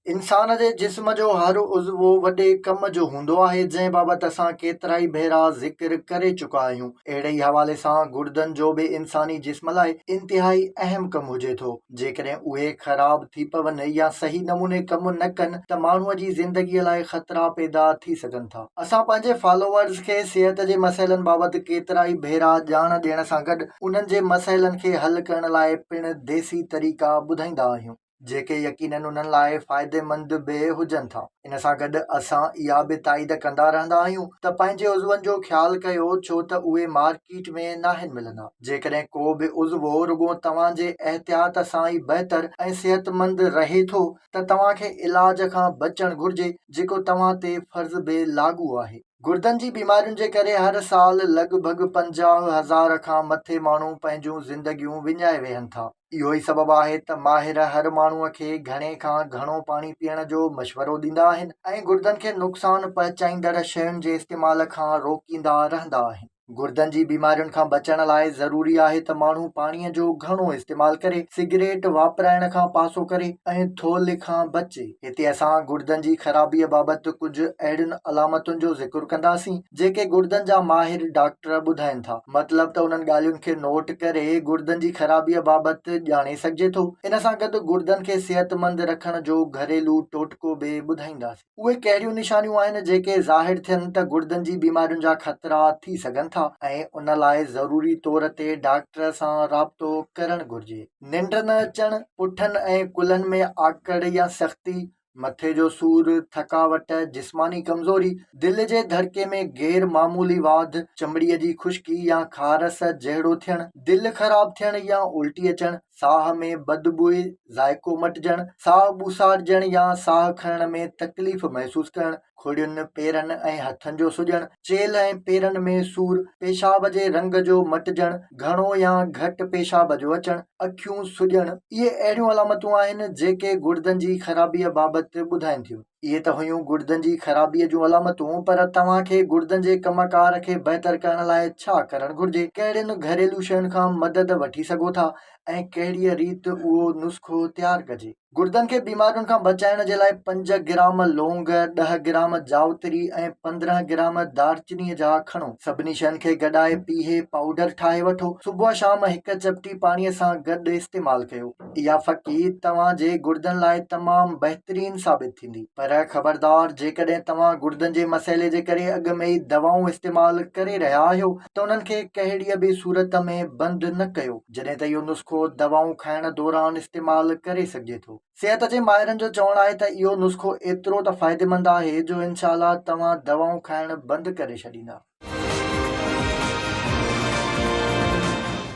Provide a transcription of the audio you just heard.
इंसान जे जिस्म जो हर उज़्व वॾे कम जो हूंदो आहे, जंहिं बाबति असां केतिरा ई भेरा ज़िक्र करे चुका आहियूं। अहिड़े ई हवाले सां गुर्दनि जो बि इंसानी जिस्म लाइ इंतिहाई अहम कमु हुजे थो। जेकॾहिं उहे ख़राब थी पवनि या सही नमूने कमु न कनि त माण्हूअ जी ज़िंदगीअ लाइ ख़तरा पैदा थी सघनि था। असां पंहिंजे फॉलोअर्स खे सिहत जे मसइलनि बाबति केतिरा ई भेरा ॼाण ॾियण सां गॾु उन्हनि जे मसइलनि खे हल करण लाइ पिणु देसी तरीक़ा ॿुधाईंदा आहियूं, जेके यकीनन उन्हनि लाइ फ़ाइदेमंद बि हुजनि था। इन सां गॾु असां इहा बि ताईद कंदा रहंदा आहियूं त पंहिंजे उज़वनि जो ख़्यालु कयो, छो त उहे मार्केट में नाहिनि मिलंदा। जेकॾहिं को बि उज़्व रुॻो तव्हांजे एहतियात सां ई बहितर ऐं सिहतमंद रहे थो त तव्हांखे इलाज खां बचणु घुर्जे, जेको तव्हां ते फ़र्ज़ बि लागू आहे। गुर्दनि जी बीमारियुनि जे करे हर साल लॻभॻि 50,000 खां मथे माण्हू पंहिंजूं ज़िंदगियूं विञाए वेहनि था। इहो ई सबबु आहे त माहिर हर माण्हूअ खे घणे खां घणो पाणी पीअण जो मशवरो ॾींदा आहिनि ऐं गुर्दनि खे नुक़सान पहुचाईंदड़ शयुनि जे इस्तेमाल खां रोकींदा रहंदा आहिनि। गुर्दनि जी बीमारियुनि खां बचण लाइ ज़रूरी आहे त माण्हू पाणीअ जो घणो इस्तेमालु करे, सिगरेट वापराइण खां पासो करे ऐं थोल खां बचे। हिते असां गुर्दनि जी ख़राबीअ बाबति कुझु अहिड़ियुनि अलामतुनि जो ज़िक्र कंदासीं जेके गुर्दनि जा माहिर डॉक्टर ॿुधाइनि था। मतिलबु त उन्हनि ॻाल्हियुनि खे नोट करे गुर्दनि जी ख़राबीअ बाबति ॼाणे सघिजे थो। इन सां गॾु गुर्दनि खे सिहतमंद रखण जो घरेलू टोटको बि ॿुधाईंदासीं। उहे कहिड़ियूं निशानियूं आहिनि जेके ज़ाहिर थियनि त गुर्दनि जी बीमारियुनि जा ख़तरा थी सघनि था ऐं उन लाइ ज़रूरी तौर ते डॉक्टर सां राब्तो करणु घुर्जे। निंड न अचणु, पुठनि ऐं कुल्हनि में आकड़ या सख़्ती, मथे जो सूरु, थकावट, जिस्मानी कमज़ोरी, दिलि जे धड़के में गैर मामूली वाधि, चमड़ीअ जी खुश्की या ख़ारस जहिड़ो थियणु, दिलि ख़राब थियणु या उल्टी अचणु, साह में बदबूइ, ज़ाइको मटिजणु, साह ॿुसारिजणु या साह खणण में तकलीफ़ महसूसु करणु, खुड़ियुनि, पेरनि ऐं हथनि जो सुॼणु, चेल्हि ऐं पेरनि में सूरु, पेशाब जे रंग जो मटिजणु, घणो या घटि पेशाब जो अचणु, अखियूं सुॼणु, इहे अहिड़ियूं अलामतूं आहिनि जेके गुर्दनि जी ख़राबीअ बाबति ॿुधाइनि थियूं। इहे त हुयूं गुर्दनि जी ख़राबीअ जूं अलामतूं, पर तव्हांखे गुर्दनि जे कमकार खे बहितर करण लाइ छा करणु घुर्जे, कहिड़ियुनि घरेलू शयुनि खां मदद वठी सघो था ऐं कहिड़ीअ रीति उहो नुस्ख़ो तयारु कजे। गुर्दनि खे बीमारियुनि खां बचाइण जे लाइ 5 ग्राम लौंग, 10 ग्राम जावित्री ऐं 15 ग्राम दालचीनीअ जा खणो। सभिनी शयुनि खे गॾाए पीहे पाउडर ठाहे वठो। सुबुह शाम हिकु चपटी पाणीअ सां गॾु इस्तेमालु कयो। इहा फ़क़ी तव्हांजे गुर्दनि लाइ तमामु बहितरीनु साबित थींदी। पर ख़बरदार, जेकॾहिं तव्हां गुर्दनि जे मसइले जे करे अॻ में ई दवाऊं इस्तेमालु करे रहिया आहियो त उन्हनि खे कहिड़ीअ बि सूरत में बंदि न कयो, जॾहिं त इहो नुस्ख़ो दवाऊं खाइण दौरान इस्तेमालु करे सघिजे थो। सिहत जे माहिरनि जो चवणु आहे त इहो नुस्ख़ो एतिरो त फ़ाइदेमंद आहे जो इनशा अल्लाह तव्हां दवाऊं खाइण बंदि करे छॾींदा।